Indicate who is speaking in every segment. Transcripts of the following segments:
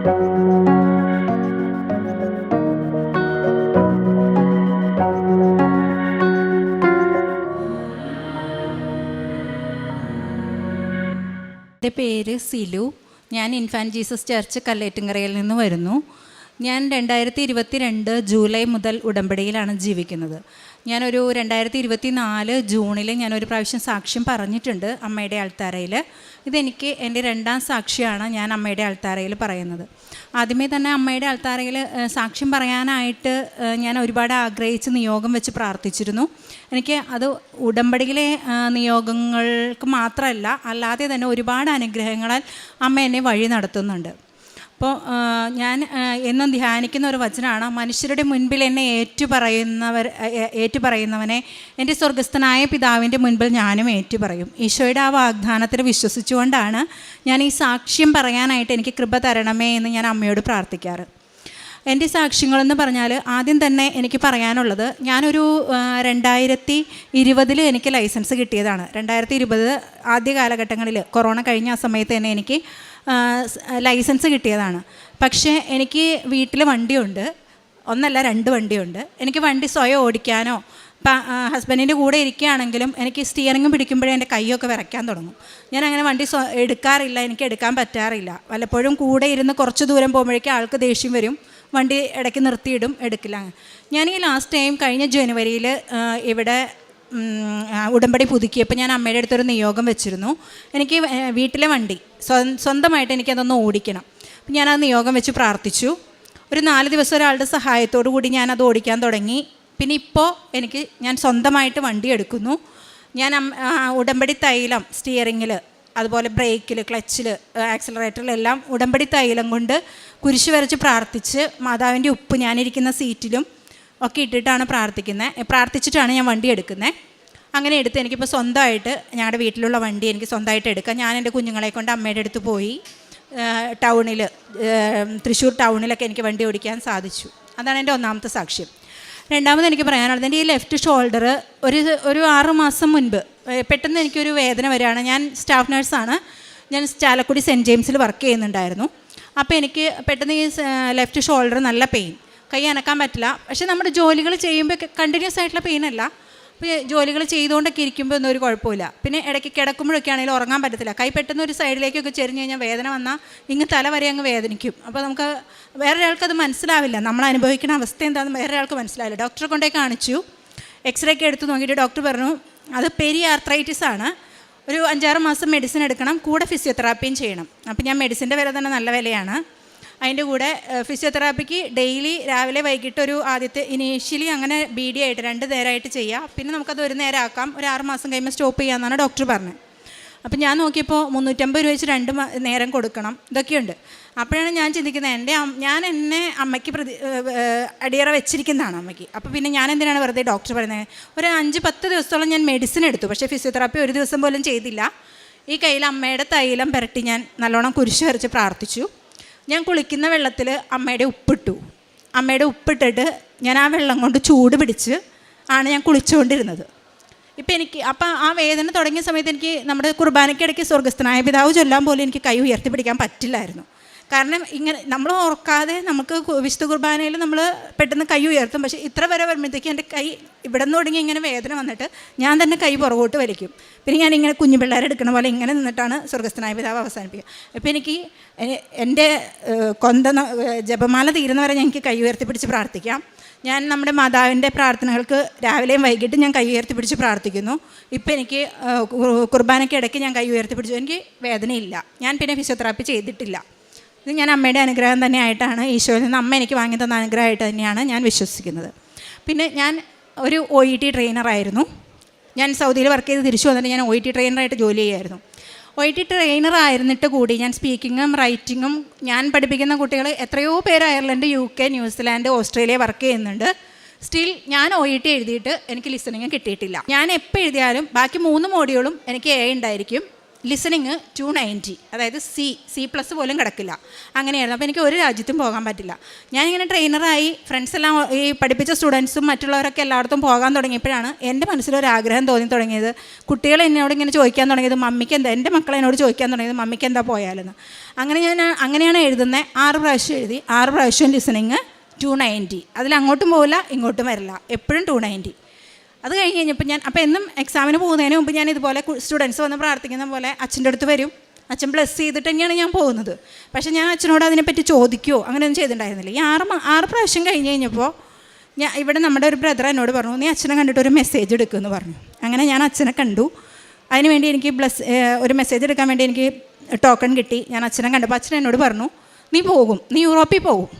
Speaker 1: എൻ്റെ പേര് സിലു. ഞാൻ ഇൻഫാൻറ്റ് ജീസസ് ചർച്ച് കല്ലേറ്റുംകരയിൽ നിന്ന് വരുന്നു. ഞാൻ 2022 ജൂലൈ മുതൽ ഉടമ്പടിയിലാണ് ജീവിക്കുന്നത്. ഞാനൊരു 2024 ജൂണിൽ ഞാനൊരു പ്രാവശ്യം സാക്ഷ്യം പറഞ്ഞിട്ടുണ്ട് അമ്മയുടെ അൾത്താരയിൽ. ഇതെനിക്ക് എൻ്റെ 2ാം സാക്ഷിയാണ് ഞാൻ അമ്മയുടെ അൾത്താരയിൽ പറയുന്നത്. ആദ്യമേ തന്നെ അമ്മയുടെ അൾത്താരയിൽ സാക്ഷ്യം പറയാനായിട്ട് ഞാൻ ഒരുപാട് ആഗ്രഹിച്ച് നിയോഗം വെച്ച് പ്രാർത്ഥിച്ചിരുന്നു. എനിക്ക് അത് ഉടമ്പടിയിലെ നിയോഗങ്ങൾക്ക് മാത്രമല്ല, അല്ലാതെ തന്നെ ഒരുപാട് അനുഗ്രഹങ്ങളാൽ അമ്മ എന്നെ വഴി നടത്തുന്നുണ്ട്. അപ്പോൾ ഞാൻ എന്നും ധ്യാനിക്കുന്ന ഒരു വചനമാണ്, മനുഷ്യരുടെ മുൻപിൽ എന്നെ ഏറ്റുപറയുന്നവനെ എൻ്റെ സ്വർഗസ്ഥനായ പിതാവിൻ്റെ മുൻപിൽ ഞാനും ഏറ്റുപറയും. ഈശോയുടെ ആ വാഗ്ദാനത്തിൽ വിശ്വസിച്ചുകൊണ്ടാണ് ഞാൻ ഈ സാക്ഷ്യം പറയാനായിട്ട് എനിക്ക് കൃപ തരണമേ എന്ന് ഞാൻ അമ്മയോട് പ്രാർത്ഥിക്കാറ്. എൻ്റെ സാക്ഷ്യങ്ങളെന്ന് പറഞ്ഞാൽ ആദ്യം തന്നെ എനിക്ക് പറയാനുള്ളത്, ഞാനൊരു 2020 എനിക്ക് ലൈസൻസ് കിട്ടിയതാണ്. 2020 ആദ്യ കാലഘട്ടങ്ങളിൽ കൊറോണ കഴിഞ്ഞ ആ സമയത്ത് തന്നെ എനിക്ക് ലൈസൻസ് കിട്ടിയതാണ്. പക്ഷേ എനിക്ക് വീട്ടിൽ വണ്ടിയുണ്ട്, 1 അല്ല 2 വണ്ടിയുണ്ട്. എനിക്ക് വണ്ടി സ്വയം ഓടിക്കാനോ ഹസ്ബൻഡിൻ്റെ കൂടെ ഇരിക്കുകയാണെങ്കിലും എനിക്ക് സ്റ്റിയറിംഗ് പിടിക്കുമ്പോഴേ എൻ്റെ കൈയൊക്കെ വിറയ്ക്കാൻ തുടങ്ങും. ഞാൻ അങ്ങനെ വണ്ടി എടുക്കാറില്ല, എനിക്ക് എടുക്കാൻ പറ്റാറില്ല. വല്ലപ്പോഴും കൂടെ ഇരുന്ന് കുറച്ച് ദൂരം പോകുമ്പോഴേക്കും ആൾക്ക് ദേഷ്യം വരും, വണ്ടി ഇടയ്ക്ക് നിർത്തിയിടും, എടുക്കില്ല. ഞാൻ ഈ ലാസ്റ്റ് ടൈം കഴിഞ്ഞ ജനുവരിയിൽ ഇവിടെ ഉടമ്പടി പുതുക്കിയപ്പോൾ ഞാൻ അമ്മയുടെ അടുത്തൊരു നിയോഗം വെച്ചിരുന്നു. എനിക്ക് വീട്ടിലെ വണ്ടി സ്വന്തമായിട്ട് എനിക്കതൊന്ന് ഓടിക്കണം. അപ്പം ഞാനത് നിയോഗം വെച്ച് പ്രാർത്ഥിച്ചു. ഒരു 4 ദിവസം ഒരാളുടെ സഹായത്തോടു കൂടി ഞാനത് ഓടിക്കാൻ തുടങ്ങി. പിന്നെ ഇപ്പോൾ ഞാൻ സ്വന്തമായിട്ട് വണ്ടി എടുക്കുന്നു. ഞാൻ ഉടമ്പടി തൈലം സ്റ്റിയറിങ്ങിൽ, അതുപോലെ ബ്രേക്കിൽ, ക്ലച്ചിൽ, ആക്സിലറേറ്ററിലെല്ലാം ഉടമ്പടി തൈലം കൊണ്ട് കുരിശ് വരച്ച് പ്രാർത്ഥിച്ച് മാതാവിൻ്റെ ഉപ്പ് ഞാനിരിക്കുന്ന സീറ്റിലും ഒക്കെ ഇട്ടിട്ടാണ് പ്രാർത്ഥിച്ചിട്ടാണ് ഞാൻ വണ്ടി എടുക്കുന്നത്. അങ്ങനെ എടുത്ത് എനിക്കിപ്പോൾ സ്വന്തമായിട്ട് ഞങ്ങളുടെ വീട്ടിലുള്ള വണ്ടി എനിക്ക് സ്വന്തമായിട്ട് എടുക്കാം. ഞാൻ എൻ്റെ കുഞ്ഞുങ്ങളെ കൊണ്ട് അമ്മയുടെ അടുത്ത് പോയി ടൗണിൽ, തൃശ്ശൂർ ടൗണിലൊക്കെ എനിക്ക് വണ്ടി ഓടിക്കാൻ സാധിച്ചു. അതാണ് എൻ്റെ 1ാമത്തെ സാക്ഷ്യം. 2ാമത് എനിക്ക് പറയാനുള്ളത്, എൻ്റെ ഈ ലെഫ്റ്റ് ഷോൾഡർ ഒരു 6 മാസം മുൻപ് പെട്ടെന്ന് എനിക്കൊരു വേദന വരികയാണ്. ഞാൻ സ്റ്റാഫ് നഴ്സാണ്. ഞാൻ ചാലക്കുടി സെൻറ്റ് ജെയിംസിൽ വർക്ക് ചെയ്യുന്നുണ്ടായിരുന്നു. അപ്പോൾ എനിക്ക് പെട്ടെന്ന് ഈ ലെഫ്റ്റ് ഷോൾഡർ നല്ല പെയിൻ, കൈ അനക്കാൻ പറ്റില്ല. പക്ഷേ നമ്മുടെ ജോലികൾ ചെയ്യുമ്പോൾ കണ്ടിന്യൂസ് ആയിട്ടുള്ള പെയിനല്ല, അപ്പോൾ ജോലികൾ ചെയ്തുകൊണ്ടൊക്കെ ഇരിക്കുമ്പോൾ ഒന്നും ഒരു കുഴപ്പമില്ല. പിന്നെ ഇടയ്ക്ക് കിടക്കുമ്പോഴൊക്കെ ആണെങ്കിലും ഉറങ്ങാൻ പറ്റത്തില്ല. കൈ പെട്ടെന്ന് ഒരു സൈഡിലേക്കൊക്കെ ചെരിഞ്ഞ് കഴിഞ്ഞാൽ വേദന വന്നാൽ തല വരെ അങ്ങ് വേദനിക്കും. അപ്പോൾ നമുക്ക് വേറൊരാൾക്കത് മനസ്സിലാവില്ല, നമ്മൾ അനുഭവിക്കുന്ന അവസ്ഥ എന്താണെന്ന് വേറൊരാൾക്ക് മനസ്സിലാവില്ല. ഡോക്ടറെ കൊണ്ടേ കാണിച്ചു, എക്സ്റേ ഒക്കെ എടുത്ത് നോക്കിയിട്ട് ഡോക്ടർ പറഞ്ഞു അത് പെരി ആർത്രൈറ്റിസ് ആണ്, ഒരു 5-6 മാസം മെഡിസിൻ എടുക്കണം, കൂടെ ഫിസിയോതെറാപ്പിയും ചെയ്യണം. അപ്പോൾ ഞാൻ മെഡിസിൻ്റെ വില തന്നെ നല്ല വിലയാണ്. അതിൻ്റെ കൂടെ ഫിസിയോതെറാപ്പിക്ക് ഡെയിലി രാവിലെ വൈകിട്ട് ആദ്യത്തെ ഇനീഷ്യലി അങ്ങനെ BD ആയിട്ട് 2 നേരമായിട്ട് ചെയ്യുക. പിന്നെ നമുക്കത് 1 നേരം ആക്കാം, ഒരു 6 മാസം കഴിയുമ്പോൾ സ്റ്റോപ്പ് ചെയ്യാമെന്നാണ് ഡോക്ടർ പറഞ്ഞത്. അപ്പം ഞാൻ നോക്കിയപ്പോൾ 350 രൂപ വെച്ച് 2 നേരം കൊടുക്കണം, ഇതൊക്കെയുണ്ട്. അപ്പോഴാണ് ഞാൻ ചിന്തിക്കുന്നത്, ഞാൻ എന്നെ അമ്മയ്ക്ക് അടിയറ വെച്ചിരിക്കുന്നതാണ് അമ്മയ്ക്ക്. അപ്പോൾ പിന്നെ ഞാൻ എന്തിനാണ് വെറുതെ ഡോക്ടർ പറയുന്നത്. ഒരു 5-10 ദിവസത്തോളം ഞാൻ മെഡിസിൻ എടുത്തു, പക്ഷേ ഫിസിയോതെറാപ്പി ഒരു ദിവസം പോലും ചെയ്തില്ല. ഈ കയ്യിൽ അമ്മയുടെ തൈലം പുരട്ടി ഞാൻ നല്ലോണം കുരിശ് വരച്ച് പ്രാർത്ഥിച്ചു. ഞാൻ കുളിക്കുന്ന വെള്ളത്തിൽ അമ്മയുടെ ഉപ്പിട്ടിട്ട് ഞാൻ ആ വെള്ളം കൊണ്ട് ചൂട് പിടിച്ച് ആണ് ഞാൻ കുളിച്ചുകൊണ്ടിരുന്നത്. അപ്പം ആ വേദന തുടങ്ങിയ സമയത്ത് എനിക്ക് നമ്മുടെ കുർബാനയ്ക്കിടയ്ക്ക് സ്വർഗസ്ഥനായ പിതാവ് ചൊല്ലാൻ പോലും എനിക്ക് കൈ ഉയർത്തിപ്പിടിക്കാൻ പറ്റില്ലായിരുന്നു. കാരണം ഇങ്ങനെ നമ്മൾ ഓർക്കാതെ നമുക്ക് വിശുദ്ധ കുർബാനയിൽ നമ്മൾ പെട്ടെന്ന് കൈ ഉയർത്തും. പക്ഷേ ഇത്ര വരെ വരുമ്പോഴത്തേക്ക് എൻ്റെ കൈ ഇവിടെ നിന്ന് തുടങ്ങി ഇങ്ങനെ വേദന വന്നിട്ട് ഞാൻ തന്നെ കൈ പുറകോട്ട് വലിക്കും. പിന്നെ ഞാനിങ്ങനെ കുഞ്ഞു പിള്ളേരെടുക്കണ പോലെ ഇങ്ങനെ നിന്നിട്ടാണ് സ്വർഗസ്ഥനായ പിതാവ് അവസാനിപ്പിക്കുക. അപ്പോൾ എനിക്ക് എൻ്റെ ജപമാല തീരുന്നവരെ എനിക്ക് കൈ ഉയർത്തിപ്പിടിച്ച് പ്രാർത്ഥിക്കാം. ഞാൻ നമ്മുടെ മാതാവിൻ്റെ പ്രാർത്ഥനകൾക്ക് രാവിലെയും വൈകിട്ടും ഞാൻ കൈ ഉയർത്തിപ്പിടിച്ച് പ്രാർത്ഥിക്കുന്നു. ഇപ്പോൾ എനിക്ക് കുർബാനയ്ക്ക് ഇടയ്ക്ക് ഞാൻ കൈ ഉയർത്തിപ്പിടിച്ചു, എനിക്ക് വേദനയില്ല. ഞാൻ പിന്നെ ഫിസിയോതെറാപ്പി ചെയ്തിട്ടില്ല. ഇത് ഞാൻ അമ്മയുടെ അനുഗ്രഹം തന്നെയായിട്ടാണ്, ഈശോയിൽ നിന്ന് അമ്മ എനിക്ക് വാങ്ങി തന്ന അനുഗ്രഹമായിട്ട് തന്നെയാണ് ഞാൻ വിശ്വസിക്കുന്നത്. പിന്നെ ഞാൻ ഒരു OET ട്രെയിനറായിരുന്നു. ഞാൻ സൗദിയിൽ വർക്ക് ചെയ്ത് തിരിച്ചു വന്നിട്ട് ഞാൻ OET ട്രെയിനറായിട്ട് ജോലി ചെയ്യുമായിരുന്നു. OET ട്രെയിനറായിരുന്നിട്ട് കൂടി ഞാൻ സ്പീക്കിങ്ങും റൈറ്റിങ്ങും ഞാൻ പഠിപ്പിക്കുന്ന കുട്ടികൾ എത്രയോ പേര് Ireland, UK, New Zealand, Australia work ചെയ്യുന്നുണ്ട്. സ്റ്റിൽ ഞാൻ OET എഴുതിയിട്ട് എനിക്ക് ലിസണിങ് കിട്ടിയിട്ടില്ല. ഞാൻ എപ്പോൾ എഴുതിയാലും ബാക്കി 3 മോഡ്യൂളും എനിക്ക് A ഉണ്ടായിരിക്കും. ലിസണിങ് 290, അതായത് C+ പോലും കിടക്കില്ല, അങ്ങനെയായിരുന്നു. അപ്പോൾ എനിക്ക് ഒരു രാജ്യത്തും പോകാൻ പറ്റില്ല. ഞാനിങ്ങനെ ട്രെയിനറായി ഫ്രണ്ട്സ് എല്ലാം ഈ പഠിപ്പിച്ച സ്റ്റുഡൻസും മറ്റുള്ളവരൊക്കെ എല്ലായിടത്തും പോകാൻ തുടങ്ങിയപ്പോഴാണ് എൻ്റെ മനസ്സിലൊരാഗ്രഹം തോന്നി തുടങ്ങിയത്. കുട്ടികൾ എന്നോട് ഇങ്ങനെ ചോദിക്കാൻ തുടങ്ങിയത്, മമ്മിക്ക് എന്താ, എൻ്റെ മക്കൾ എന്നോട് ചോദിക്കാൻ തുടങ്ങിയത് മമ്മിക്ക് എന്താ പോയാലെന്ന്. അങ്ങനെയാണ് എഴുതുന്നത്. 6 പ്രാവശ്യം എഴുതി, 6 പ്രാവശ്യം ലിസണിങ് 290. അതിലങ്ങോട്ടും പോകില്ല ഇങ്ങോട്ടും വരില്ല, എപ്പോഴും 290. അത് കഴിഞ്ഞ് കഴിഞ്ഞപ്പോൾ അപ്പോൾ എന്നും എക്സാമിന് പോകുന്നതിന് മുമ്പ് ഞാൻ ഇതുപോലെ സ്റ്റുഡൻസ് വന്ന് പ്രാർത്ഥിക്കുന്ന പോലെ അച്ഛൻ്റെ അടുത്ത് വരും. അച്ഛൻ ബ്ലെസ് ചെയ്തിട്ട് തന്നെയാണ് ഞാൻ പോകുന്നത്. പക്ഷേ ഞാൻ അച്ഛനോട് അതിനെപ്പറ്റി ചോദിക്കുകയോ അങ്ങനെയൊന്നും ചെയ്തിട്ടുണ്ടായിരുന്നില്ല. ഈ 6 പ്രാവശ്യം കഴിഞ്ഞ് കഴിഞ്ഞപ്പോൾ ഇവിടെ നമ്മുടെ ഒരു ബ്രദർ എന്നോട് പറഞ്ഞു, നീ അച്ഛനെ കണ്ടിട്ട് ഒരു മെസ്സേജ് എടുക്കുമെന്ന് പറഞ്ഞു. അങ്ങനെ ഞാൻ അച്ഛനെ കണ്ടു. അതിനുവേണ്ടി എനിക്ക് ഒരു മെസ്സേജ് എടുക്കാൻ വേണ്ടി എനിക്ക് ടോക്കൺ കിട്ടി. ഞാൻ അച്ഛനെ കണ്ടപ്പോൾ അച്ഛൻ എന്നോട് പറഞ്ഞു, നീ പോകും, നീ യൂറോപ്പിൽ പോകും,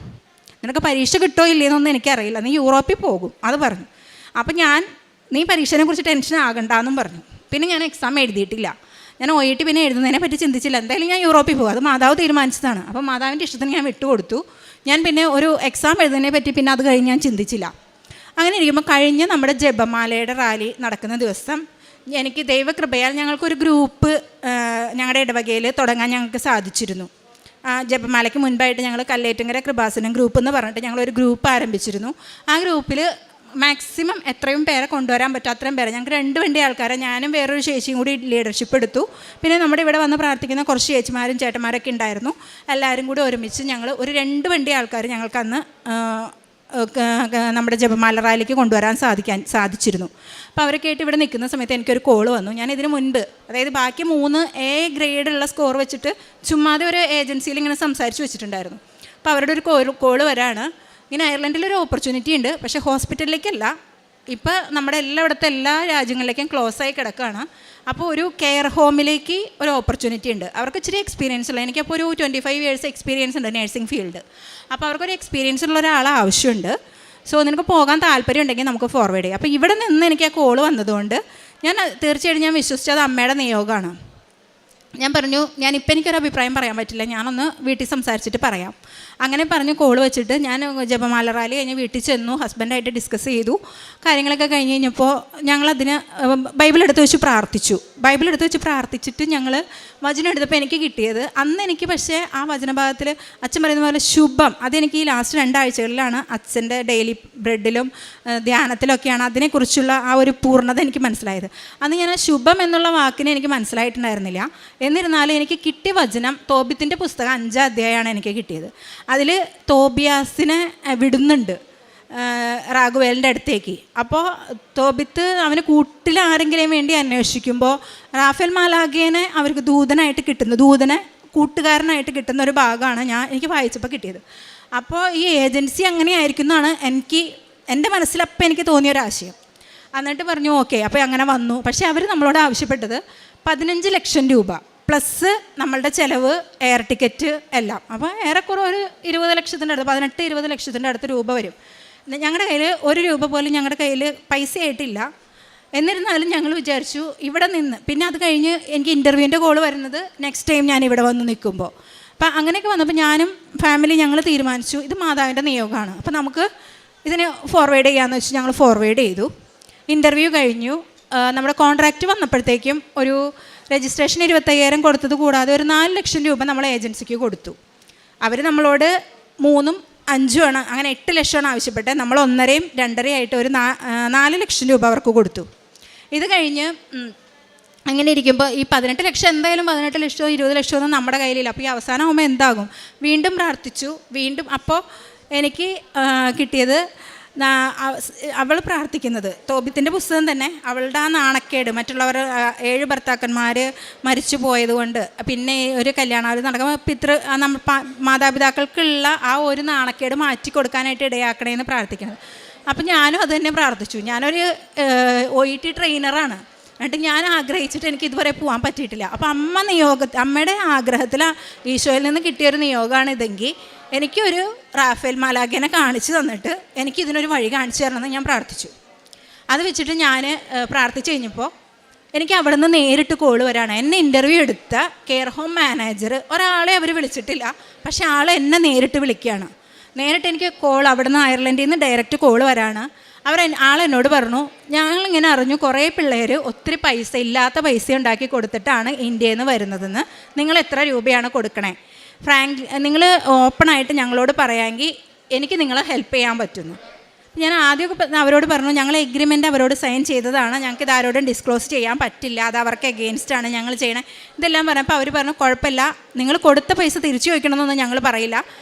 Speaker 1: നിനക്ക് പരീക്ഷ കിട്ടുമോ ഇല്ലയെന്നൊന്നും എനിക്കറിയില്ല, നീ യൂറോപ്പിൽ പോകും, അത് പറഞ്ഞു. അപ്പം നീ പരീക്ഷയെ കുറിച്ച് ടെൻഷൻ ആകണ്ടെന്നും പറഞ്ഞു. പിന്നെ ഞാൻ എക്സാം എഴുതിയിട്ടില്ല. ഞാൻ OET പിന്നെ എഴുതുന്നതിനെ പറ്റി ചിന്തിച്ചില്ല. എന്തായാലും ഞാൻ യൂറോപ്പിൽ പോകും, അത് മാതാവ് തീരുമാനിച്ചതാണ്. അപ്പോൾ മാതാവിൻ്റെ ഇഷ്ടത്തിന് ഞാൻ വിട്ടുകൊടുത്തു. ഞാൻ പിന്നെ ഒരു എക്സാം എഴുതുന്നതിനെ പറ്റി പിന്നെ അത് കഴിഞ്ഞ് ഞാൻ ചിന്തിച്ചില്ല. അങ്ങനെ ഇരിക്കുമ്പോൾ കഴിഞ്ഞ നമ്മുടെ ജപമാലയുടെ റാലി നടക്കുന്ന ദിവസം എനിക്ക് ദൈവകൃപയാൽ ഞങ്ങൾക്കൊരു ഗ്രൂപ്പ് ഞങ്ങളുടെ ഇടവകയിൽ തുടങ്ങാൻ ഞങ്ങൾക്ക് സാധിച്ചിരുന്നു. ജപമാലയ്ക്ക് മുൻപായിട്ട് ഞങ്ങൾ കല്ലേറ്റുങ്കര കൃപാസനം ഗ്രൂപ്പ് എന്ന് പറഞ്ഞിട്ട് ഞങ്ങളൊരു ഗ്രൂപ്പ് ആരംഭിച്ചിരുന്നു. ആ ഗ്രൂപ്പിൽ മാക്സിമം എത്രയും പേരെ കൊണ്ടുവരാൻ പറ്റും അത്രയും പേരെ, ഞങ്ങൾക്ക് 2 വണ്ടി ആൾക്കാരെ, ഞാനും വേറൊരു ചേച്ചിയും കൂടി ലീഡർഷിപ്പ് എടുത്തു. പിന്നെ നമ്മുടെ ഇവിടെ വന്ന് പ്രാർത്ഥിക്കുന്ന കുറച്ച് ചേച്ചിമാരും ചേട്ടന്മാരൊക്കെ ഉണ്ടായിരുന്നു. എല്ലാവരും കൂടി ഒരുമിച്ച് ഞങ്ങൾ ഒരു 2 വണ്ടി ആൾക്കാർ ഞങ്ങൾക്ക് അന്ന് നമ്മുടെ ജപമാല റാലിക്ക് കൊണ്ടുവരാൻ സാധിച്ചിരുന്നു. അപ്പോൾ അവരൊക്കെ ആയിട്ട് ഇവിടെ നിൽക്കുന്ന സമയത്ത് എനിക്കൊരു കോൾ വന്നു. ഞാൻ ഇതിന് മുൻപ്, അതായത് ബാക്കി 3 A ഗ്രേഡുള്ള സ്കോർ വെച്ചിട്ട് ചുമ്മാതെ ഒരു ഏജൻസിയിൽ ഇങ്ങനെ സംസാരിച്ച് വെച്ചിട്ടുണ്ടായിരുന്നു. അപ്പോൾ അവരുടെ ഒരു കോൾ വരാണ്, ഇങ്ങനെ അയർലൻഡിലൊരു ഓപ്പർച്യൂണിറ്റി ഉണ്ട്, പക്ഷേ ഹോസ്പിറ്റലിലേക്കല്ല, ഇപ്പോൾ നമ്മുടെ എല്ലാ രാജ്യങ്ങളിലേക്കും ക്ലോസ് ആയി കിടക്കുകയാണ്. അപ്പോൾ ഒരു കെയർ ഹോമിലേക്ക് ഒരു ഓപ്പർച്യൂണിറ്റി ഉണ്ട്. അവർക്ക് ഇച്ചിരി എക്സ്പീരിയൻസ് ഉള്ള, എനിക്കപ്പോൾ ഒരു 25 years എക്സ്പീരിയൻസ് ഉണ്ട് നേഴ്സിംഗ് ഫീൽഡ്. അപ്പോൾ അവർക്കൊരു എക്സ്പീരിയൻസ് ഉള്ള ഒരാളെ ആവശ്യമുണ്ട്. സോ നിനക്ക് പോകാൻ താല്പര്യം ഉണ്ടെങ്കിൽ നമുക്ക് ഫോർവേഡ് ചെയ്യാം. അപ്പോൾ ഇവിടെ നിന്ന് എനിക്ക് ആ കോൾ വന്നതുകൊണ്ട് തീർച്ചയായിട്ടും ഞാൻ വിശ്വസിച്ചത് അമ്മയുടെ നിയോഗമാണ്. ഞാൻ പറഞ്ഞു, ഞാനിപ്പോൾ എനിക്കൊരു അഭിപ്രായം പറയാൻ പറ്റില്ല, ഞാനൊന്ന് വീട്ടിൽ സംസാരിച്ചിട്ട് പറയാം. അങ്ങനെ പറഞ്ഞ് കോൾ വെച്ചിട്ട് ഞാൻ ജപമാല റാലി കഴിഞ്ഞ് വീട്ടിൽ ചെന്നു, ഹസ്ബൻഡായിട്ട് ഡിസ്കസ് ചെയ്തു. കാര്യങ്ങളൊക്കെ കഴിഞ്ഞ് കഴിഞ്ഞപ്പോൾ ഞങ്ങളതിന് ബൈബിൾ എടുത്ത് വെച്ച് പ്രാർത്ഥിച്ചിട്ട് ഞങ്ങൾ വചനം എടുത്തപ്പോൾ എനിക്ക് കിട്ടിയത്, അന്ന് എനിക്ക് പക്ഷേ ആ വചനഭാഗത്തിൽ അച്ഛൻ പറയുന്ന പോലെ ശുഭം, അതെനിക്ക് ഈ ലാസ്റ്റ് 2 ആഴ്ചകളിലാണ് അച്ഛൻ്റെ ഡെയിലി ബ്രെഡിലും ധ്യാനത്തിലൊക്കെയാണ് അതിനെക്കുറിച്ചുള്ള ആ ഒരു പൂർണ്ണത എനിക്ക് മനസ്സിലായത്. അന്ന് ഞാൻ ആ ശുഭം എന്നുള്ള വാക്കിനെ എനിക്ക് മനസ്സിലായിട്ടുണ്ടായിരുന്നില്ല. എന്നിരുന്നാലും എനിക്ക് കിട്ടിയ വചനം തോബിത്തിൻ്റെ പുസ്തകം 5ാം അധ്യായമാണ് എനിക്ക് കിട്ടിയത്. അതിൽ തോബിയാസിനെ വിടുന്നുണ്ട് റാഗുവേലിൻ്റെ അടുത്തേക്ക്. അപ്പോൾ തോബിത്ത് അവന് കൂട്ടിൽ ആരെങ്കിലും വേണ്ടി അന്വേഷിക്കുമ്പോൾ റാഫേൽ മാലാഖേനെ അവർക്ക് ദൂതനെ കൂട്ടുകാരനായിട്ട് കിട്ടുന്ന ഒരു ഭാഗമാണ് എനിക്ക് വായിച്ചപ്പോൾ കിട്ടിയത്. അപ്പോൾ ഈ ഏജൻസി അങ്ങനെയായിരിക്കും എന്നാണ് എൻ്റെ മനസ്സിലപ്പോൾ എനിക്ക് തോന്നിയൊരാശയം. എന്നിട്ട് പറഞ്ഞു ഓക്കെ, അപ്പോൾ അങ്ങനെ വന്നു. പക്ഷേ അവർ നമ്മളോട് ആവശ്യപ്പെട്ടത് 15 ലക്ഷം രൂപ പ്ലസ് നമ്മളുടെ ചിലവ്, എയർ ടിക്കറ്റ് എല്ലാം. അപ്പോൾ ഏറെക്കുറെ ഒരു 20 ലക്ഷത്തിൻ്റെ അടുത്ത്, 18-20 ലക്ഷത്തിൻ്റെ അടുത്ത് രൂപ വരും. ഞങ്ങളുടെ കയ്യിൽ 1 രൂപ പോലും ഞങ്ങളുടെ കയ്യിൽ പൈസ ആയിട്ടില്ല. എന്നിരുന്നാലും ഞങ്ങൾ വിചാരിച്ചു ഇവിടെ നിന്ന്, പിന്നെ അത് കഴിഞ്ഞ് എനിക്ക് ഇൻ്റർവ്യൂവിൻ്റെ കോൾ വരുന്നത് നെക്സ്റ്റ് ടൈം ഞാൻ ഇവിടെ വന്ന് നിൽക്കുമ്പോൾ. അപ്പം അങ്ങനെയൊക്കെ വന്നപ്പോൾ ഞാനും ഫാമിലി ഞങ്ങൾ തീരുമാനിച്ചു ഇത് മാതാവിൻ്റെ നിയോഗമാണ്, അപ്പോൾ നമുക്ക് ഇതിന് ഫോർവേഡ് ചെയ്യാമെന്ന് വെച്ച് ഞങ്ങൾ ഫോർവേഡ് ചെയ്തു. ഇൻ്റർവ്യൂ കഴിഞ്ഞു. നമ്മുടെ കോൺട്രാക്റ്റ് വന്നപ്പോഴത്തേക്കും ഒരു രജിസ്ട്രേഷൻ 25,000 കൊടുത്തത് കൂടാതെ ഒരു 4 ലക്ഷം രൂപ നമ്മൾ ഏജൻസിക്ക് കൊടുത്തു. അവർ നമ്മളോട് 3ഉം 5ഉം ആണ്, അങ്ങനെ 8 ലക്ഷമാണ് ആവശ്യപ്പെട്ടത്. നമ്മൾ 1.5-ഉം 2.5 ആയിട്ട് ഒരു 4 ലക്ഷം രൂപ അവർക്ക് കൊടുത്തു. ഇത് കഴിഞ്ഞ് അങ്ങനെ ഇരിക്കുമ്പോൾ ഈ 18 ലക്ഷം എന്തായാലും 18 ലക്ഷമോ 20 ലക്ഷമോ ഒന്നും നമ്മുടെ കയ്യിലില്ല. അപ്പോൾ ഈ അവസാനമാകുമ്പോൾ എന്താകും? വീണ്ടും പ്രാർത്ഥിച്ചു. അപ്പോൾ എനിക്ക് കിട്ടിയത്, അവൾ പ്രാർത്ഥിക്കുന്നത് തോബിത്തിൻ്റെ പുസ്തകം തന്നെ, അവളുടെ ആ നാണക്കേട്, മറ്റുള്ളവർ 7 ഭർത്താക്കന്മാർ മരിച്ചു പോയതുകൊണ്ട് പിന്നെ ഒരു കല്യാണം നടക്കുമ്പോൾ മാതാപിതാക്കൾക്കുള്ള ആ ഒരു നാണക്കേട് മാറ്റി കൊടുക്കാനായിട്ട് ഇടയാക്കണേന്ന് പ്രാർത്ഥിക്കുന്നത്. അപ്പം ഞാനും അത് തന്നെ പ്രാർത്ഥിച്ചു. ഞാനൊരു OET ട്രെയിനറാണ്. എന്നിട്ട് ഞാൻ ആഗ്രഹിച്ചിട്ട് എനിക്ക് ഇതുവരെ പോകാൻ പറ്റിയിട്ടില്ല. അപ്പോൾ അമ്മയുടെ ആഗ്രഹത്തിൽ ഈശോയിൽ നിന്ന് കിട്ടിയൊരു നിയോഗമാണ് ഇതെങ്കിൽ എനിക്കൊരു റാഫേൽ മാലാഖേനെ കാണിച്ചു തന്നിട്ട് എനിക്കിതിനൊരു വഴി കാണിച്ചു തരണമെന്ന് ഞാൻ പ്രാർത്ഥിച്ചു. അത് വെച്ചിട്ട് ഞാൻ പ്രാർത്ഥിച്ചു കഴിഞ്ഞപ്പോൾ എനിക്ക് അവിടെ നിന്ന് നേരിട്ട് കോൾ വരാണ്. എന്നെ ഇൻ്റർവ്യൂ എടുത്ത കെയർ ഹോം മാനേജർ, ഒരാളെ അവർ വിളിച്ചിട്ടില്ല, പക്ഷേ ആൾ എന്നെ നേരിട്ട് വിളിക്കുകയാണ്. നേരിട്ട് എനിക്ക് കോൾ അവിടെ നിന്ന് അയർലൻഡിൽ നിന്ന് ഡയറക്റ്റ് കോൾ വരാണ്. ആളെന്നോട് പറഞ്ഞു, ഞങ്ങളിങ്ങനെ അറിഞ്ഞു കുറേ പിള്ളേർ ഒത്തിരി പൈസ ഇല്ലാത്ത പൈസ ഉണ്ടാക്കി കൊടുത്തിട്ടാണ് ഇന്ത്യയിൽ നിന്ന് വരുന്നതെന്ന്. നിങ്ങൾ എത്ര രൂപയാണ് കൊടുക്കണേ? നിങ്ങൾ ഓപ്പണായിട്ട് ഞങ്ങളോട് പറയാമെങ്കിൽ എനിക്ക് നിങ്ങളെ ഹെൽപ്പ് ചെയ്യാൻ പറ്റുന്നു. ഞാൻ ആദ്യമൊക്കെ അവരോട് പറഞ്ഞു, ഞങ്ങൾ എഗ്രിമെൻ്റ് അവരോട് സൈൻ ചെയ്തതാണ്, ഞങ്ങൾക്ക് ഇത് ആരോടും ഡിസ്ക്ലോസ് ചെയ്യാൻ പറ്റില്ല, അത് അവർക്ക് എഗെയിൻസ്റ്റാണ് ഞങ്ങൾ ചെയ്യണേ, ഇതെല്ലാം പറഞ്ഞപ്പോൾ അവർ പറഞ്ഞു കുഴപ്പമില്ല, നിങ്ങൾ കൊടുത്ത പൈസ തിരിച്ചു വയ്ക്കണമെന്നൊന്നും ഞങ്ങൾ പറയില്ല,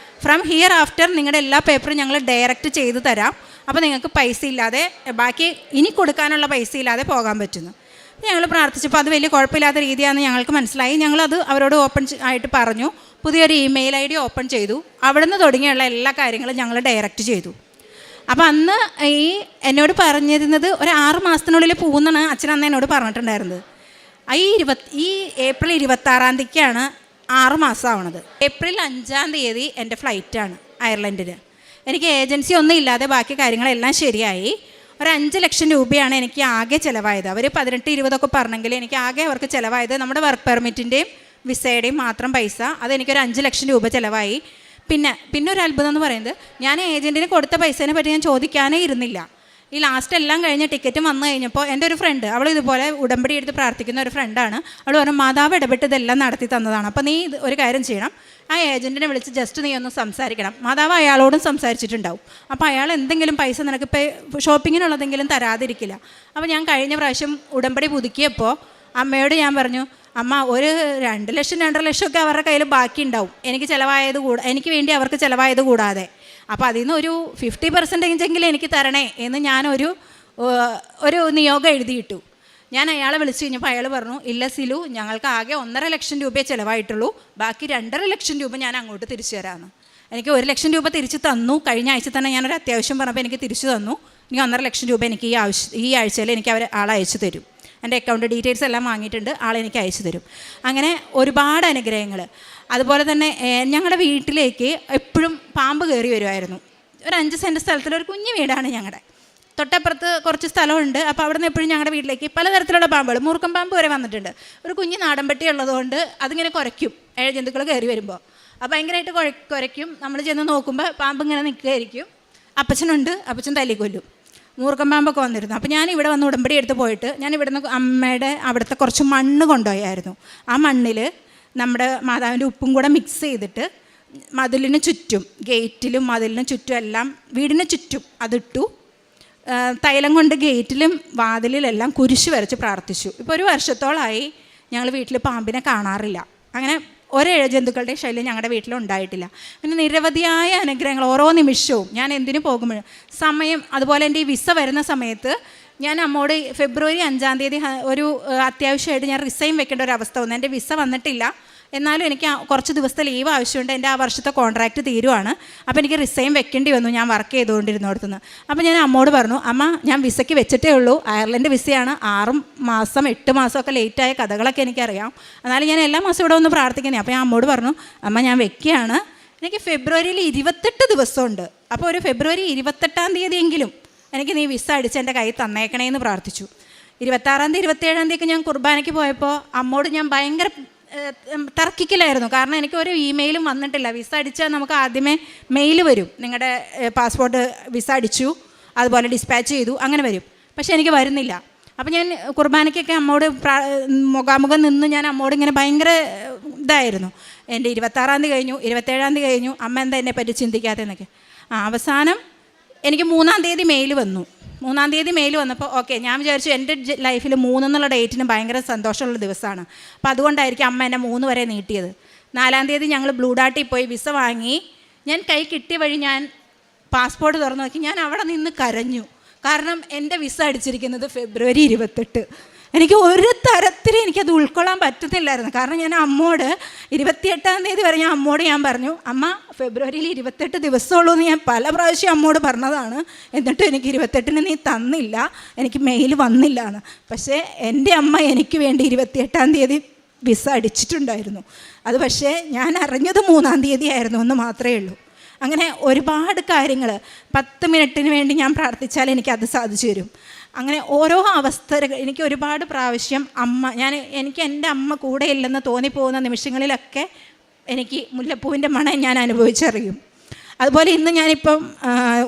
Speaker 1: ഫ്രം ഹിയർ ആഫ്റ്റർ നിങ്ങളുടെ എല്ലാ പേപ്പറും ഞങ്ങൾ ഡയറക്റ്റ് ചെയ്ത് തരാം, അപ്പോൾ നിങ്ങൾക്ക് പൈസ ഇല്ലാതെ ബാക്കി ഇനി കൊടുക്കാനുള്ള പൈസ ഇല്ലാതെ പോകാൻ പറ്റുന്നു. ഞങ്ങൾ പ്രാർത്ഥിച്ചപ്പോൾ അത് വലിയ കുഴപ്പമില്ലാത്ത രീതിയാണെന്ന് ഞങ്ങൾക്ക് മനസ്സിലായി. ഞങ്ങളത് അവരോട് ഓപ്പൺ ആയിട്ട് പറഞ്ഞു, പുതിയൊരു ഇമെയിൽ ID ഓപ്പൺ ചെയ്തു, അവിടുന്ന് തുടങ്ങിയുള്ള എല്ലാ കാര്യങ്ങളും ഞങ്ങൾ ഡയറക്റ്റ് ചെയ്തു. അപ്പോൾ അന്ന് എന്നോട് പറഞ്ഞിരുന്നത് ഒരു 6 മാസത്തിനുള്ളിൽ പോകുന്നതാണ് അച്ഛൻ അന്ന് എന്നോട് പറഞ്ഞിട്ടുണ്ടായിരുന്നത്. ഈ ഏപ്രിൽ 26 6 മാസം ആവണത്. ഏപ്രിൽ 5 എൻ്റെ ഫ്ലൈറ്റാണ് അയർലൻഡിന്. എനിക്ക് ഏജൻസി ഒന്നും ഇല്ലാതെ ബാക്കി കാര്യങ്ങളെല്ലാം ശരിയായി. ഒരു 5 ലക്ഷം രൂപയാണ് എനിക്ക് ആകെ ചിലവായത്. അവർ 18-20 പറഞ്ഞെങ്കിൽ എനിക്ക് ആകെ അവർക്ക് ചിലവായത് നമ്മുടെ വർക്ക് പെർമിറ്റിൻ്റെയും വിസയുടെയും മാത്രം പൈസ, അതെനിക്കൊരു 5 ലക്ഷം രൂപ ചിലവായി. പിന്നെ ഒരു അത്ഭുതം എന്ന് പറയുന്നത്, ഞാൻ ഏജൻറ്റിന് കൊടുത്ത പൈസേനെ പറ്റി ഞാൻ ചോദിക്കാനേ ഇരുന്നില്ല. ഈ ലാസ്റ്റ് എല്ലാം കഴിഞ്ഞ് ടിക്കറ്റും വന്നു കഴിഞ്ഞപ്പോൾ എൻ്റെ ഒരു ഫ്രണ്ട്, അവൾ ഇതുപോലെ ഉടമ്പടി എടുത്ത് പ്രാർത്ഥിക്കുന്ന ഒരു ഫ്രണ്ടാണ്, അവൾ പറഞ്ഞു മാതാവ് ഇടപെട്ട് ഇതെല്ലാം നടത്തി തന്നതാണ്, അപ്പോൾ നീ ഒരു കാര്യം ചെയ്യണം, ആ ഏജൻറ്റിനെ വിളിച്ച് ജസ്റ്റ് നീ ഒന്ന് സംസാരിക്കണം. മാതാവ് അയാളോടും സംസാരിച്ചിട്ടുണ്ടാവും, അപ്പോൾ അയാൾ എന്തെങ്കിലും പൈസ നിനക്ക് ഇപ്പോൾ ഷോപ്പിങ്ങിനുള്ളതെങ്കിലും തരാതിരിക്കില്ല. അപ്പോൾ ഞാൻ കഴിഞ്ഞ പ്രാവശ്യം ഉടമ്പടി പുതുക്കിയപ്പോൾ അമ്മയോട് ഞാൻ പറഞ്ഞു, അമ്മ ഒരു 2 ലക്ഷം 2.5 ലക്ഷമൊക്കെ അവരുടെ കയ്യിൽ ബാക്കി ഉണ്ടാവും, എനിക്ക് വേണ്ടി അവർക്ക് ചിലവായത് കൂടാതെ, അപ്പോൾ അതിൽ നിന്ന് ഒരു 50% എനിക്ക് തരണേ എന്ന് ഞാനൊരു നിയോഗം എഴുതിയിട്ടു. ഞാൻ അയാളെ വിളിച്ചു കഴിഞ്ഞപ്പോൾ അയാൾ പറഞ്ഞു, ഇല്ല സിലു, ഞങ്ങൾക്ക് ആകെ 1.5 ലക്ഷം രൂപയെ ചിലവായിട്ടുള്ളൂ, ബാക്കി 2.5 ലക്ഷം രൂപ ഞാൻ അങ്ങോട്ട് തിരിച്ചു തരാമെന്ന്. എനിക്ക് 1 ലക്ഷം രൂപ തിരിച്ചു തന്നു. കഴിഞ്ഞ ആഴ്ച തന്നെ ഞാനൊരു അത്യാവശ്യം പറഞ്ഞപ്പോൾ എനിക്ക് തിരിച്ചു തന്നു. ഇനി 1.5 ലക്ഷം രൂപ എനിക്ക് ഈ ആഴ്ചയിൽ എനിക്ക് ആൾ അയച്ചു തരും. എൻ്റെ അക്കൗണ്ട് ഡീറ്റെയിൽസ് എല്ലാം വാങ്ങിയിട്ടുണ്ട്, ആളെനിക്ക് അയച്ചു തരും. അങ്ങനെ ഒരുപാട് അനുഗ്രഹങ്ങൾ. അതുപോലെ തന്നെ ഞങ്ങളുടെ വീട്ടിലേക്ക് എപ്പോഴും പാമ്പ് കയറി വരുമായിരുന്നു. ഒരു 5 സെൻറ്റ് സ്ഥലത്തിൽ ഒരു കുഞ്ഞു വീടാണ് ഞങ്ങളുടെ. തൊട്ടപ്പുറത്ത് കുറച്ച് സ്ഥലമുണ്ട്. അപ്പോൾ അവിടെ നിന്ന് എപ്പോഴും ഞങ്ങളുടെ വീട്ടിലേക്ക് പലതരത്തിലുള്ള പാമ്പുകൾ, മൂർക്കം പാമ്പ് വരെ വന്നിട്ടുണ്ട്. ഒരു കുഞ്ഞ് നാടൻപട്ടി ഉള്ളതുകൊണ്ട് അതിങ്ങനെ കുരയ്ക്കും ജന്തുക്കൾ കയറി വരുമ്പോൾ. അപ്പോൾ ഭയങ്കരമായിട്ട് കുരയ്ക്കും. നമ്മൾ ചെന്ന് നോക്കുമ്പോൾ പാമ്പ് ഇങ്ങനെ നിൽക്കുകയായിരിക്കും. അപ്പച്ചനുണ്ട്, അപ്പച്ചൻ തല്ലിക്കൊല്ലും. മൂർക്കം പാമ്പൊക്കെ വന്നിരുന്നു. അപ്പോൾ ഞാൻ ഇവിടെ വന്ന് ഉടമ്പടി എടുത്ത് പോയിട്ട് ഞാൻ ഇവിടുന്ന് അമ്മയുടെ അവിടുത്തെ കുറച്ച് മണ്ണ് കൊണ്ടുപോയായിരുന്നു. ആ മണ്ണിൽ നമ്മുടെ മാതാവിൻ്റെ ഉപ്പും കൂടെ മിക്സ് ചെയ്തിട്ട് മതിലിന് ചുറ്റും, ഗേറ്റിലും മതിലിന് ചുറ്റും എല്ലാം വീടിന് ചുറ്റും അതിട്ടു. തൈലം കൊണ്ട് ഗേറ്റിലും വാതിലിലെല്ലാം കുരിശ് വരച്ച് പ്രാർത്ഥിച്ചു. ഇപ്പോൾ 1 വർഷത്തോളമായി ഞങ്ങൾ വീട്ടിൽ പാമ്പിനെ കാണാറില്ല. അങ്ങനെ ജന്തുക്കളുടെ ശല്യം ഞങ്ങളുടെ വീട്ടിലുണ്ടായിട്ടില്ല. പിന്നെ നിരവധിയായ അനുഗ്രഹങ്ങൾ ഓരോ നിമിഷവും ഞാൻ എന്തിനു പോകുമ്പോഴും സമയം. അതുപോലെ എൻ്റെ ഈ വിസ വരുന്ന സമയത്ത് ഞാൻ അമ്മോട് ഫെബ്രുവരി 5 ഒരു അത്യാവശ്യമായിട്ട് ഞാൻ റിസൈൻ വെക്കേണ്ട ഒരു അവസ്ഥ വന്നു. എൻ്റെ വിസ വന്നിട്ടില്ല, എന്നാലും എനിക്ക് കുറച്ച് ദിവസത്തെ ലീവ് ആവശ്യമുണ്ട്, എൻ്റെ ആ വർഷത്തെ കോൺട്രാക്റ്റ് തീരുവാണ്, അപ്പോൾ എനിക്ക് റിസൈൻ വെക്കേണ്ടി വന്നു ഞാൻ വർക്ക് ചെയ്തുകൊണ്ടിരുന്നിടത്തുനിന്ന്. അപ്പോൾ ഞാൻ അമ്മോട് പറഞ്ഞു, അമ്മ ഞാൻ വിസയ്ക്ക് വെച്ചിട്ടേ ഉള്ളൂ, അയർലൻഡ് വിസയാണ്, 6 മാസം 8 മാസമൊക്കെ ലേറ്റായ കഥകളൊക്കെ എനിക്കറിയാം, എന്നാലും ഞാൻ എല്ലാ മാസവും ഇവിടെ ഒന്ന് പ്രാർത്ഥിക്കുന്നത്. അപ്പോൾ ഞാൻ അമ്മോട് പറഞ്ഞു, അമ്മ ഞാൻ വെക്കുകയാണ്, എനിക്ക് ഫെബ്രുവരിയിൽ 28 ദിവസമുണ്ട്, അപ്പോൾ ഒരു ഫെബ്രുവരി 28 എനിക്ക് നീ വിസ അടിച്ച് എൻ്റെ കയ്യിൽ തന്നേക്കണേന്ന് പ്രാർത്ഥിച്ചു. 26 27 ഞാൻ കുർബാനയ്ക്ക് പോയപ്പോൾ അമ്മോട് ഞാൻ ഭയങ്കര തർക്കിക്കലായിരുന്നു. കാരണം എനിക്കൊരു ഇമെയിലും വന്നിട്ടില്ല. വിസ അടിച്ചാൽ നമുക്ക് ആദ്യമേ മെയിൽ വരും, നിങ്ങളുടെ പാസ്പോർട്ട് വിസ അടിച്ചു, അതുപോലെ ഡിസ്പാച്ച് ചെയ്തു, അങ്ങനെ വരും. പക്ഷേ എനിക്ക് വരുന്നില്ല. അപ്പോൾ ഞാൻ കുർബാനയ്ക്കൊക്കെ അമ്മോട് മുഖാമുഖം നിന്ന് ഞാൻ അമ്മോട് ഇങ്ങനെ ഭയങ്കര ഇതായിരുന്നു. എൻ്റെ 26 കഴിഞ്ഞു, 27 കഴിഞ്ഞു, അമ്മ എന്താ എന്നെപ്പറ്റി ചിന്തിക്കാത്തതെന്നൊക്കെ. അവസാനം എനിക്ക് 3 മെയിൽ വന്നു. 3 മെയിൽ വന്നപ്പോൾ ഓക്കെ, ഞാൻ വിചാരിച്ചു എൻ്റെ ലൈഫിൽ 3 എന്നുള്ള ഡേറ്റിന് ഭയങ്കര സന്തോഷമുള്ള ദിവസമാണ്, അപ്പോൾ അതുകൊണ്ടായിരിക്കും അമ്മ എന്നെ 3 വരെ നീട്ടിയത്. 4 ഞങ്ങൾ ബ്ലൂ ഡാർട്ടിൽ പോയി വിസ വാങ്ങി. ഞാൻ കൈ കിട്ടിയ വഴി ഞാൻ പാസ്പോർട്ട് തുറന്നു നോക്കി, ഞാൻ അവിടെ നിന്ന് കരഞ്ഞു. കാരണം എൻ്റെ വിസ അടിച്ചിരിക്കുന്നത് ഫെബ്രുവരി 28. എനിക്ക് ഒരു തരത്തിൽ എനിക്കത് ഉൾക്കൊള്ളാൻ പറ്റുന്നില്ലായിരുന്നു. കാരണം ഞാൻ അമ്മോട് 28 വരെ ഞാൻ പറഞ്ഞു, അമ്മ ഫെബ്രുവരിയിൽ 28 ദിവസമുള്ളൂ എന്ന് ഞാൻ പല പ്രാവശ്യം അമ്മോട് പറഞ്ഞതാണ്, എന്നിട്ടും എനിക്ക് 28 നീ തന്നില്ല, എനിക്ക് മെയിൽ വന്നില്ല എന്ന്. പക്ഷേ എൻ്റെ അമ്മ എനിക്ക് വേണ്ടി 28 വിസ അടിച്ചിട്ടുണ്ടായിരുന്നു. അത് പക്ഷേ ഞാൻ അറിഞ്ഞത് 3 ആയിരുന്നു എന്ന് മാത്രമേ ഉള്ളൂ. അങ്ങനെ ഒരുപാട് കാര്യങ്ങൾ 10 മിനിറ്റിന് വേണ്ടി ഞാൻ പ്രാർത്ഥിച്ചാൽ എനിക്കത് സാധിച്ചു തരും. അങ്ങനെ ഓരോ അവസ്ഥകൾ എനിക്ക് ഒരുപാട് പ്രാവശ്യം എനിക്ക് എൻ്റെ അമ്മ കൂടെ ഇല്ലെന്ന് തോന്നിപ്പോകുന്ന നിമിഷങ്ങളിലൊക്കെ എനിക്ക് മുല്ലപ്പൂവിൻ്റെ മണം ഞാൻ അനുഭവിച്ചറിയും. അതുപോലെ ഇന്ന് ഞാനിപ്പം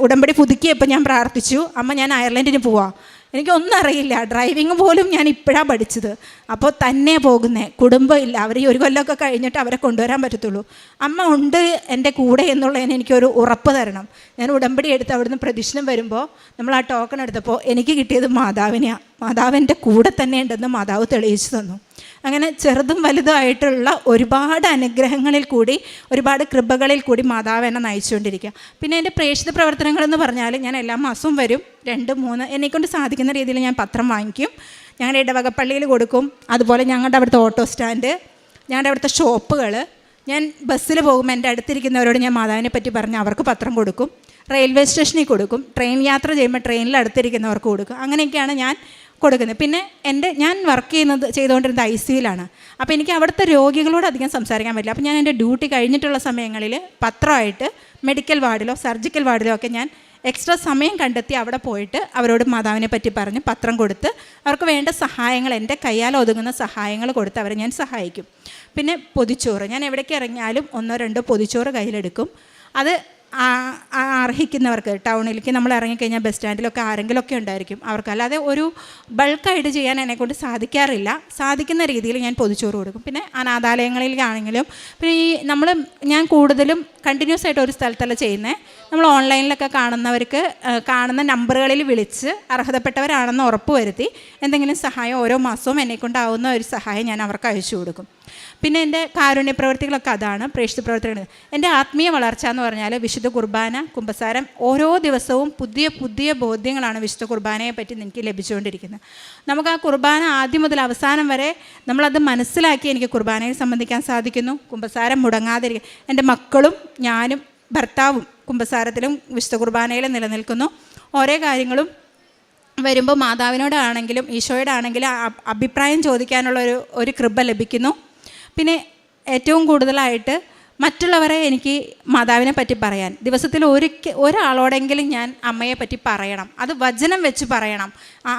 Speaker 1: ഉടമ്പടി പുതുക്കിയപ്പോൾ ഞാൻ പ്രാർത്ഥിച്ചു, അമ്മ ഞാൻ അയർലൻഡിന് പോവാം. എനിക്കൊന്നും അറിയില്ല, ഡ്രൈവിങ് പോലും ഞാൻ ഇപ്പോഴാണ് പഠിച്ചത്. അപ്പോൾ തന്നെ പോകുന്നേ, കുടുംബമില്ല, അവർ ഈ 1 കൊല്ലമൊക്കെ കഴിഞ്ഞിട്ട് അവരെ കൊണ്ടുവരാൻ പറ്റത്തുള്ളൂ. അമ്മ ഉണ്ട് എൻ്റെ കൂടെ എന്നുള്ളതിന് എനിക്കൊരു ഉറപ്പ് തരണം. ഞാൻ ഉടമ്പടി എടുത്ത് അവിടുന്ന് പ്രദക്ഷിണം വരുമ്പോൾ നമ്മൾ ആ ടോക്കൺ എടുത്തപ്പോൾ എനിക്ക് കിട്ടിയത് മാതാവിനെയാണ്. മാതാവ് എൻ്റെ കൂടെ തന്നെ ഉണ്ടെന്ന് മാതാവ് തെളിയിച്ചു തന്നു. അങ്ങനെ ചെറുതും വലുതുമായിട്ടുള്ള ഒരുപാട് അനുഗ്രഹങ്ങളിൽ കൂടി, ഒരുപാട് കൃപകളിൽ കൂടി മാതാവ് എന്നെ നയിച്ചുകൊണ്ടിരിക്കുക. പിന്നെ എൻ്റെ പ്രേക്ഷിത പ്രവർത്തനങ്ങളെന്ന് പറഞ്ഞാൽ ഞാൻ എല്ലാ മാസവും വരും, 2-3 എന്നെക്കൊണ്ട് സാധിക്കുന്ന രീതിയിൽ ഞാൻ പത്രം വാങ്ങിക്കും. ഞങ്ങളുടെ ഇടവകപ്പള്ളിയിൽ കൊടുക്കും. അതുപോലെ ഞങ്ങളുടെ അവിടുത്തെ ഓട്ടോ സ്റ്റാൻഡ്, ഞങ്ങളുടെ അവിടുത്തെ ഷോപ്പുകൾ, ഞാൻ ബസ്സിൽ പോകുമ്പോൾ എൻ്റെ അടുത്തിരിക്കുന്നവരോട് ഞാൻ മാതാവിനെ പറ്റി പറഞ്ഞ് അവർക്ക് പത്രം കൊടുക്കും. റെയിൽവേ സ്റ്റേഷനിൽ കൊടുക്കും. ട്രെയിൻ യാത്ര ചെയ്യുമ്പോൾ ട്രെയിനിൽ അടുത്തിരിക്കുന്നവർക്ക് കൊടുക്കും. അങ്ങനെയൊക്കെയാണ് ഞാൻ കൊടുക്കുന്നത്. പിന്നെ ഞാൻ വർക്ക് ചെയ്തുകൊണ്ടിരുന്നത് ICUവിലാണ്. അപ്പോൾ എനിക്ക് അവിടുത്തെ രോഗികളോട് അധികം സംസാരിക്കാൻ പറ്റില്ല. അപ്പോൾ ഞാൻ എൻ്റെ ഡ്യൂട്ടി കഴിഞ്ഞിട്ടുള്ള സമയങ്ങളിൽ പത്രമായിട്ട് മെഡിക്കൽ വാർഡിലോ സർജിക്കൽ വാർഡിലോ ഒക്കെ ഞാൻ എക്സ്ട്രാ സമയം കണ്ടെത്തി അവിടെ പോയിട്ട് അവരോട് മാതാവിനെ പറ്റി പറഞ്ഞ് പത്രം കൊടുത്ത് അവർക്ക് വേണ്ട സഹായങ്ങൾ, എൻ്റെ കയ്യാൽ ഒതുങ്ങുന്ന സഹായങ്ങൾ കൊടുത്ത് അവരെ ഞാൻ സഹായിക്കും. പിന്നെ പൊതിച്ചോറ്, ഞാൻ എവിടേക്ക് ഇറങ്ങിയാലും 1-2 പൊതിച്ചോറ് കയ്യിലെടുക്കും. അത് അർഹിക്കുന്നവർക്ക്, ടൗണിലേക്ക് നമ്മൾ ഇറങ്ങിക്കഴിഞ്ഞാൽ ബസ് സ്റ്റാൻഡിലൊക്കെ ആരെങ്കിലുമൊക്കെ ഉണ്ടായിരിക്കും അവർക്ക്. അല്ലാതെ ഒരു ബൾക്കായിട്ട് ചെയ്യാൻ എന്നെക്കൊണ്ട് സാധിക്കാറില്ല. സാധിക്കുന്ന രീതിയിൽ ഞാൻ പൊതിച്ചോറ് കൊടുക്കും. പിന്നെ അനാഥാലയങ്ങളിലാണെങ്കിലും, പിന്നെ ഞാൻ കൂടുതലും കണ്ടിന്യൂസ് ആയിട്ട് ഒരു സ്ഥലത്തല്ല ചെയ്യുന്നത്. നമ്മൾ ഓൺലൈനിലൊക്കെ കാണുന്ന നമ്പറുകളിൽ വിളിച്ച് അർഹതപ്പെട്ടവരാണെന്ന് ഉറപ്പ് വരുത്തി എന്തെങ്കിലും സഹായം ഓരോ മാസവും എന്നെക്കൊണ്ടാവുന്ന ഒരു സഹായം ഞാൻ അവർക്ക് അയച്ചു കൊടുക്കും. പിന്നെ എൻ്റെ കാരുണ്യ പ്രവൃത്തികളൊക്കെ അതാണ്, പ്രേക്ഷിത പ്രവർത്തനങ്ങൾ. എൻ്റെ ആത്മീയ വളർച്ച എന്ന് പറഞ്ഞാൽ വിശുദ്ധ കുർബാന, കുമ്പസാരം, ഓരോ ദിവസവും പുതിയ പുതിയ ബോധ്യങ്ങളാണ് വിശുദ്ധ കുർബാനയെ പറ്റി എനിക്ക് ലഭിച്ചുകൊണ്ടിരിക്കുന്നത്. നമുക്ക് ആ കുർബാന ആദ്യം മുതൽ അവസാനം വരെ നമ്മളത് മനസ്സിലാക്കി എനിക്ക് കുർബാനയെ സംബന്ധിക്കാൻ സാധിക്കുന്നു. കുമ്പസാരം മുടങ്ങാതിരിക്കുക, എൻ്റെ മക്കളും ഞാനും ഭർത്താവും കുമ്പസാരത്തിലും വിശുദ്ധ കുർബാനയിലും നിലനിൽക്കുന്നു. ഓരോ കാര്യങ്ങളും വരുമ്പോൾ മാതാവിനോടാണെങ്കിലും ഈശോയോടാണെങ്കിലും അഭിപ്രായം ചോദിക്കാനുള്ള ഒരു കൃപ ലഭിക്കുന്നു. പിന്നെ ഏറ്റവും കൂടുതലായിട്ട് മറ്റുള്ളവരെ എനിക്ക് മാതാവിനെ പറ്റി പറയാൻ, ദിവസത്തിൽ ഒരാളോടെങ്കിലും ഞാൻ അമ്മയെ പറ്റി പറയണം. അത് വചനം വെച്ച് പറയണം.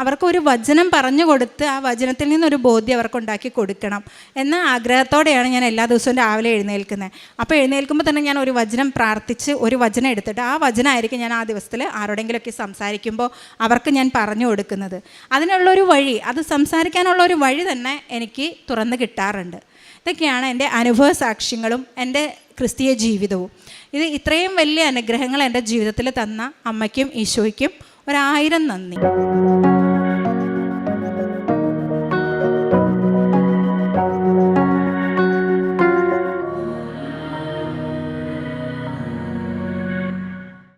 Speaker 1: അവർക്കൊരു വചനം പറഞ്ഞു കൊടുത്ത് ആ വചനത്തിൽ നിന്നൊരു ബോധ്യം അവർക്കുണ്ടാക്കി കൊടുക്കണം എന്ന ആഗ്രഹത്തോടെയാണ് ഞാൻ എല്ലാ ദിവസവും രാവിലെ എഴുന്നേൽക്കുന്നത്. അപ്പോൾ എഴുന്നേൽക്കുമ്പോൾ തന്നെ ഞാൻ ഒരു വചനം പ്രാർത്ഥിച്ച് ഒരു വചനം എടുത്തിട്ട് ആ വചനമായിരിക്കും ഞാൻ ആ ദിവസത്തിൽ ആരോടെങ്കിലുമൊക്കെ സംസാരിക്കുമ്പോൾ അവർക്ക് ഞാൻ പറഞ്ഞു കൊടുക്കുന്നത്. അതിനുള്ളൊരു വഴി, അത് സംസാരിക്കാനുള്ളൊരു വഴി തന്നെ എനിക്ക് തുറന്ന് കിട്ടാറുണ്ട്. ഇതൊക്കെയാണ് എൻ്റെ അനുഭവ സാക്ഷ്യങ്ങളും എൻ്റെ ക്രിസ്തീയ ജീവിതവും. ഇത്രയും വലിയ അനുഗ്രഹങ്ങൾ എൻ്റെ ജീവിതത്തിൽ തന്ന അമ്മയ്ക്കും ഈശോയ്ക്കും 1000 നന്ദി.